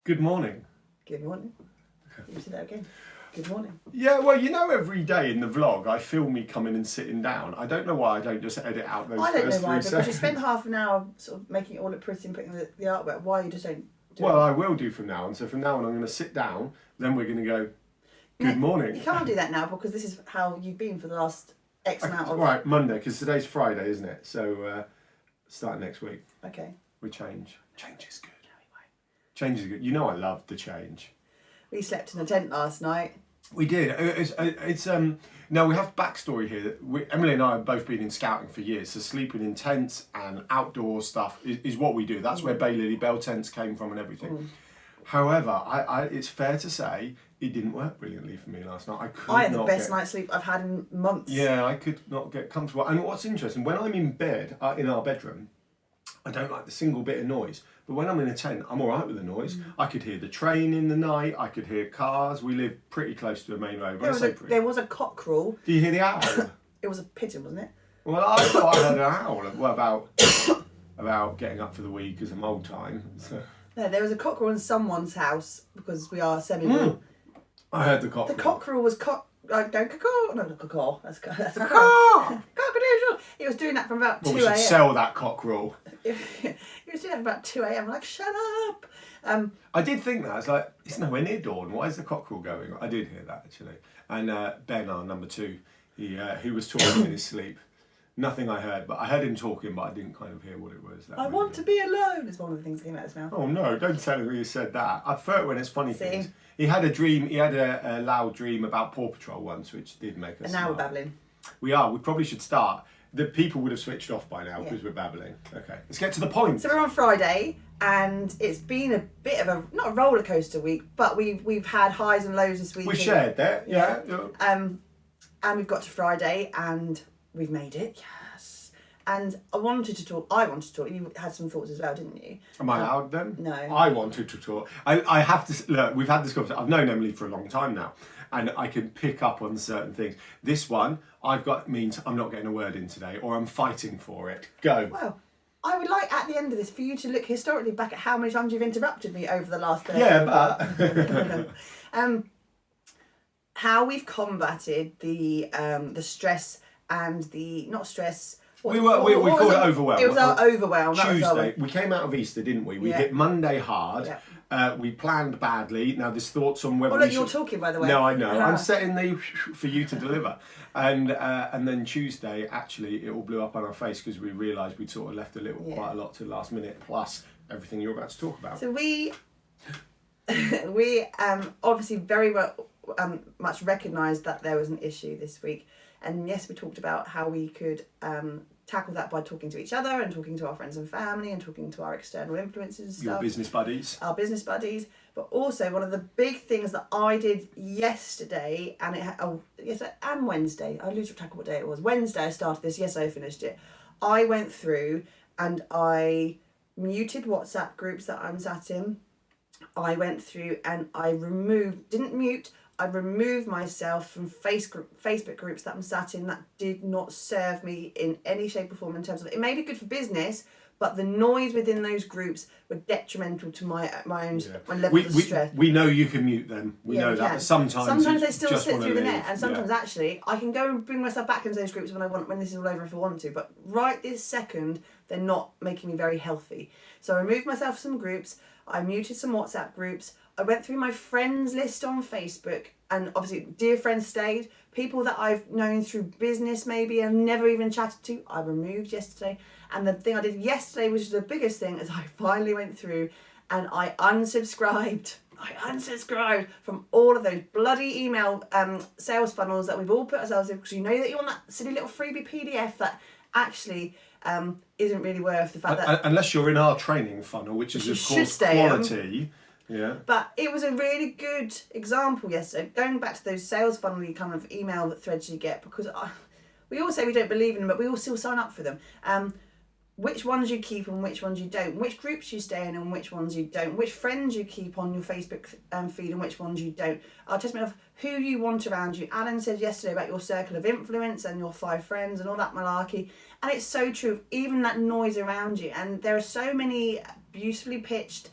Good morning. Good morning. You say that again. Good morning. Yeah, well, you know, every day in the vlog, I film me coming and sitting down. I don't know why I don't just edit out those I don't first know why, three because you seconds. spend half an hour sort of making it all look pretty and putting the artwork. Why you just don't do Well, it? I will do from now on. So from now on, I'm going to sit down. Then we're going to go, good morning. You can't do that now because this is how you've been for the last X amount of... Right, Monday, because today's Friday, isn't it? So starting next week, Okay. we change. Change is good. Change is good. You know I love the change. We slept in a tent last night. We did. Now we have backstory here. Emily and I have both been in scouting for years, so sleeping in tents and outdoor stuff is what we do. That's where Bay Lily Bell tents came from and everything. However, it's fair to say it didn't work brilliantly for me last night. I had the best night's sleep I've had in months. Yeah, I could not get comfortable. And what's interesting, when I'm in bed in our bedroom, I don't like the single bit of noise. But when I'm in a tent, I'm all right with the noise. I could hear the train in the night. I could hear cars. We live pretty close to a main road. There was a cockerel. Do you hear the owl? It was a pigeon, wasn't it? Well, I thought I heard an owl. Well, about getting up for the week because I'm old time. So. No, there was a cockerel in someone's house because we are semi-rural. I heard the cockerel. The cockerel was don't caw. No, not caw. That's a caw. Cock-a-doodle. He was doing that from about 2 We should a.m. sell that cockerel. He was doing that from about 2 a.m. I'm like, shut up. I did think that. I was like, it's nowhere near dawn. Why is the cockerel going? I did hear that, actually. And Ben, our number 2, he was talking in his sleep. Nothing I heard, but I heard him talking, but I didn't kind of hear what it was. I want to be alone is one of the things that came out of his mouth. Oh no, don't tell him you said that. I prefer it when it's funny See? things. He had a dream, he had a loud dream about Paw Patrol once, which did make us And now smile. we're babbling. We are, we probably should start. The people would have switched off by now because we're babbling. Okay, let's get to the point. So we're on Friday, and it's been a bit of a, not a roller coaster week, but we've had highs and lows this week. We shared that, yeah. And we've got to Friday, and we've made it, yes. And I wanted to talk. You had some thoughts as well, didn't you? Am I allowed then? No. I wanted to talk. I have to, look, we've had this conversation. I've known Emily for a long time now, and I can pick up on certain things. This one, means I'm not getting a word in today, or I'm fighting for it. Go. Well, I would like at the end of this for you to look historically back at how many times you've interrupted me over the last 30 Yeah, but... how we've combated the stress and the, not stress... We called it overwhelm. It was our overwhelm. Tuesday, we came out of Easter, didn't we? We hit Monday hard. Yeah. We planned badly. Now, there's thoughts on whether Oh, look, you're talking, by the way. No, I know. I'm setting the for you to deliver. And then Tuesday, actually, it all blew up on our face because we realised we'd sort of left quite a lot to the last minute, plus everything you're about to talk about. So we obviously very much recognised that there was an issue this week. And yes, we talked about how we could tackle that by talking to each other and talking to our friends and family and talking to our external influences. Your business buddies. Our business buddies. But also one of the big things that I did yesterday and Wednesday. I lose track of what day it was. Wednesday I started this. Yes, I finished it. I went through and I muted WhatsApp groups that I'm sat in. I went through and I removed myself from Facebook groups that I'm sat in that did not serve me in any shape or form in terms of, it may be good for business, but the noise within those groups were detrimental to my level of stress. We know you can mute them. We know that. But sometimes they still sit through the net, and sometimes actually I can go and bring myself back into those groups when this is all over if I want to. But right this second, they're not making me very healthy. So I removed myself from some groups. I muted some WhatsApp groups. I went through my friends list on Facebook, and obviously dear friends stayed. People that I've known through business maybe and never even chatted to, I removed yesterday. And the thing I did yesterday, which is the biggest thing, is I finally went through and I unsubscribed. From all of those bloody email sales funnels that we've all put ourselves in, because you know that you want that silly little freebie PDF that actually isn't really worth the fact that... Unless you're in our training funnel, which is of course quality... Yeah. But it was a really good example yesterday, going back to those sales funnel kind of email threads you get, because we all say we don't believe in them, but we all still sign up for them. Which ones you keep and which ones you don't, which groups you stay in and which ones you don't, which friends you keep on your Facebook feed and which ones you don't. Our testament of who you want around you. Alan said yesterday about your circle of influence and your 5 friends and all that malarkey. And it's so true, even that noise around you. And there are so many beautifully pitched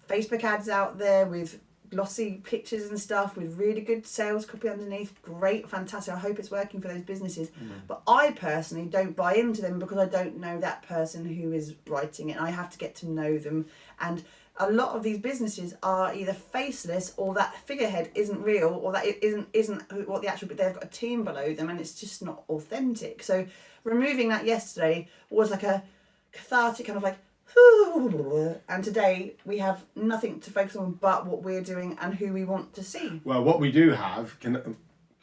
Facebook ads out there with glossy pictures and stuff with really good sales copy underneath. Great, fantastic. I hope it's working for those businesses. But I personally don't buy into them because I don't know that person who is writing it, and I have to get to know them. And a lot of these businesses are either faceless, or that figurehead isn't real, or that it isn't what the actual, but they've got a team below them, and it's just not authentic. So removing that yesterday was like a cathartic kind of like, and today we have nothing to focus on but what we're doing and who we want to see. Well, what we do have,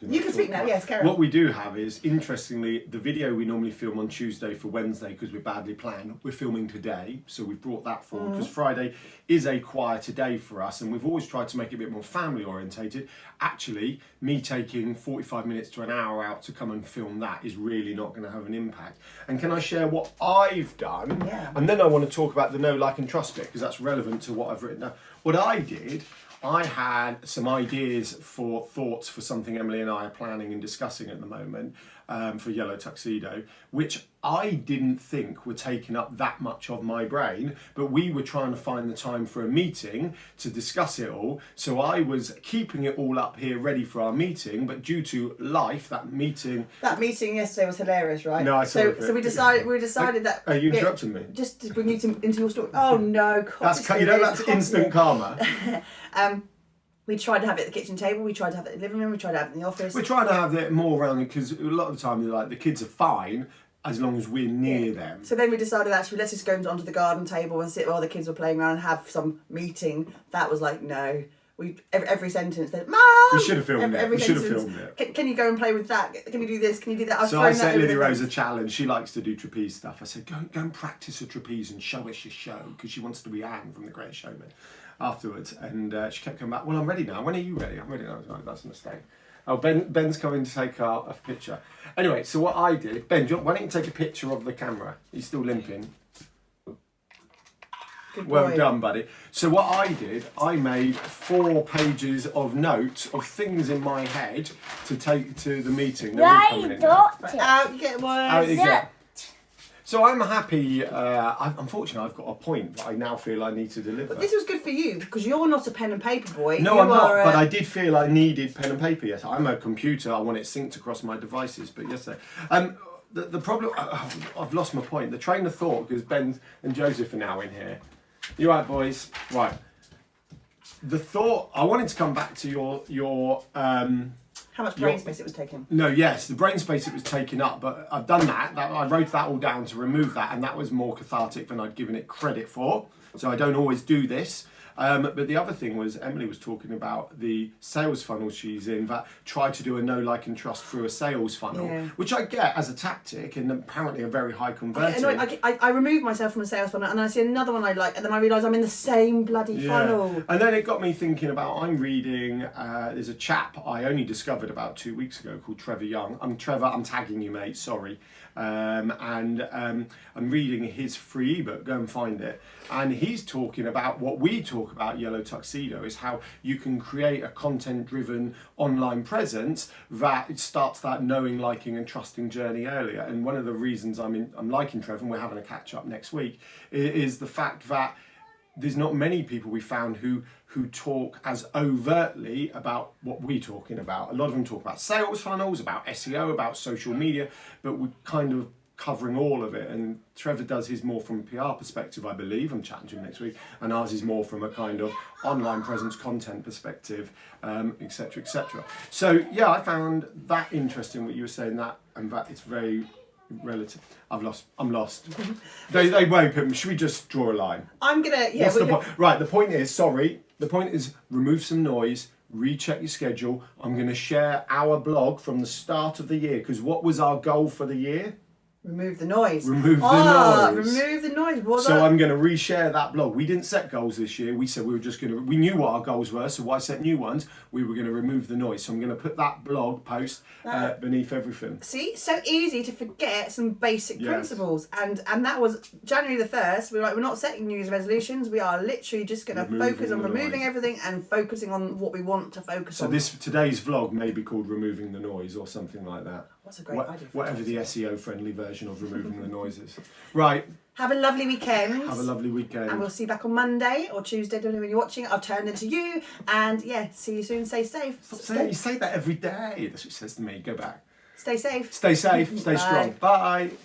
you can speak now, yes, carry on. What we do have is, interestingly, the video we normally film on Tuesday for Wednesday because we're badly planned, we're filming today, so we've brought that forward because Friday is a quieter day for us, and we've always tried to make it a bit more family orientated. Actually, me taking 45 minutes to an hour out to come and film that is really not going to have an impact. And can I share what I've done? Yeah. And then I want to talk about the know, like and trust bit because that's relevant to what I've written down. What I did, I had some ideas for thoughts for something Emily and I are planning and discussing at the moment for Yellow Tuxedo, which I didn't think were taking up that much of my brain, but we were trying to find the time for a meeting to discuss it all. So I was keeping it all up here ready for our meeting, but due to life, that meeting yesterday was hilarious, right? No, I saw it. So we decided that. Are you interrupting me? Just to bring you into your story. Oh no, that's instant karma. We tried to have it at the kitchen table, we tried to have it in the living room, we tried to have it in the office. We're trying to have it more around because a lot of the time like the kids are fine as long as we're near them. So then we decided actually let's just go onto the garden table and sit while the kids were playing around and have some meeting. That was like, no. Every sentence then, Mum! We should have filmed it. We should have filmed it. Can you go and play with that? Can you do this? Can you do that? So I set Lily Rose a challenge. She likes to do trapeze stuff. I said, go and practice a trapeze and show us your show because she wants to be Anne from The Great Showman afterwards. And she kept coming back, well, I'm ready now. When are you ready? I'm ready now. I was like, that's a mistake. Oh, Ben's coming to take a picture. Anyway, so what I did, Ben, why don't you take a picture of the camera? He's still limping. Good well boy. done, buddy. So what I did, I made 4 pages of notes of things in my head to take to the meeting. Out you get one. Out you get. So I'm happy. Unfortunately, I've got a point that I now feel I need to deliver. But this was good for you because you're not a pen and paper boy. No, I'm not. But I did feel I needed pen and paper. Yes, I'm a computer. I want it synced across my devices. But yesterday, the problem. I've lost my point. The train of thought because Ben and Joseph are now in here. You right, boys? Right. The thought. I wanted to come back to your. How much brain space it was taking? No, yes, the brain space it was taking up, but I've done that. I wrote that all down to remove that, and that was more cathartic than I'd given it credit for. So I don't always do this. But the other thing was Emily was talking about the sales funnel she's in that try to do a know, like and trust through a sales funnel, which I get as a tactic and apparently a very high converting. I removed myself from the sales funnel and I see another one I like and then I realise I'm in the same bloody funnel. And then it got me thinking about, I'm reading, there's a chap I only discovered about 2 weeks ago called Trevor Young. Trevor, I'm tagging you, mate, sorry. I'm reading his free ebook, go and find it. And he's talking about what we talk about, Yellow Tuxedo, is how you can create a content-driven online presence that starts that knowing, liking and trusting journey earlier. And one of the reasons I'm liking Trevor, and we're having a catch-up next week, is the fact that there's not many people we found who talk as overtly about what we're talking about. A lot of them talk about sales funnels, about SEO, about social media, but we're kind of covering all of it. And Trevor does his more from a PR perspective, I believe. I'm chatting to him next week. And ours is more from a kind of online presence content perspective, etc., etc. So yeah, I found that interesting what you were saying, that, and that it's very relative. I'm lost. They won't put me. Should we just draw a line? I'm gonna. Yeah. What's the point? Right. The point is. Sorry. The point is remove some noise. Recheck your schedule. I'm going to share our blog from the start of the year because what was our goal for the year? Remove the noise. Remove the noise. Remove the noise. So I'm going to reshare that blog. We didn't set goals this year. We said we were just going to. We knew what our goals were, so why set new ones? We were going to remove the noise. So I'm going to put that blog post beneath everything. See, so easy to forget some basic principles, and that was January the 1st. We were like, we're not setting New Year's resolutions. We are literally just going to focus on removing everything and focusing on what we want to focus on. So today's vlog may be called "Removing the Noise" or something like that. That's a great idea. Whatever the SEO friendly version of removing the noises. Right. Have a lovely weekend. Have a lovely weekend. And we'll see you back on Monday or Tuesday, depending when you're watching. I've turned into you. And yeah, see you soon. Stay safe. Stop saying, you say that every day. That's what it says to me. Go back. Stay safe. Stay safe. Stay strong. Bye.